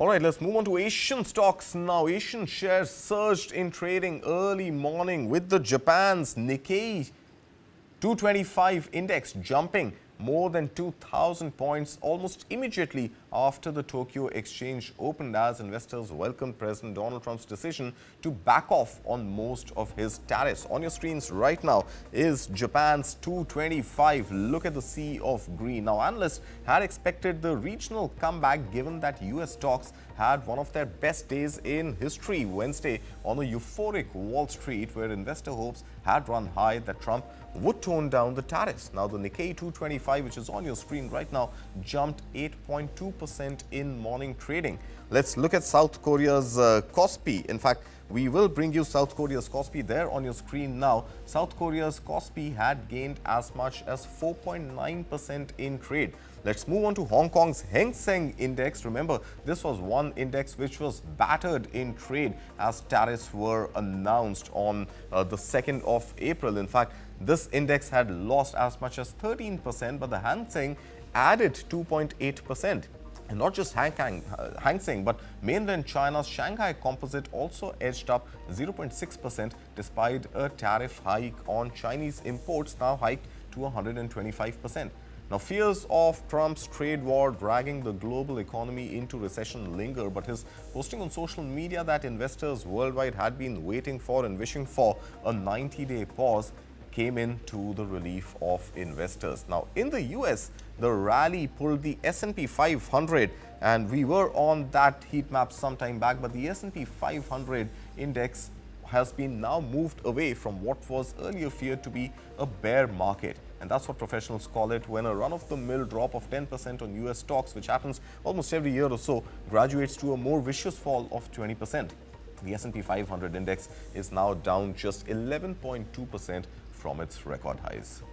All right, let's move on to Asian stocks now. Asian shares surged in trading early morning with the Japan's Nikkei 225 index jumping more than 2,000 points almost immediately after the Tokyo Exchange opened, as investors welcomed President Donald Trump's decision to back off on most of his tariffs. On your screens right now is Japan's 225. Look at the sea of green. Now, analysts had expected the regional comeback given that US stocks had one of their best days in history Wednesday on a euphoric Wall Street, where investor hopes had run high that Trump would tone down the tariffs. Now, the Nikkei 225, which is on your screen right now, jumped 8.2% in morning trading. Let's look at South Korea's Kospi. In fact, we will bring you South Korea's Kospi there on your screen now. South Korea's Kospi had gained as much as 4.9% in trade. Let's move on to Hong Kong's Seng index. Remember, this was one index which was battered in trade as tariffs were announced on the 2nd of April. In fact, this index had lost as much as 13%, but the Hang Seng added 2.8%. And not just Hang Seng, but mainland China's Shanghai Composite also edged up 0.6% despite a tariff hike on Chinese imports now hiked to 125%. Now, fears of Trump's trade war dragging the global economy into recession linger, but his posting on social media that investors worldwide had been waiting for and wishing for a 90-day pause came in to the relief of investors. Now, in the US, the rally pulled the S&P 500, and we were on that heat map some time back, but the S&P 500 index has been now moved away from what was earlier feared to be a bear market. And that's what professionals call it when a run-of-the-mill drop of 10% on US stocks, which happens almost every year or so, graduates to a more vicious fall of 20%. The S&P 500 index is now down just 11.2% from its record highs.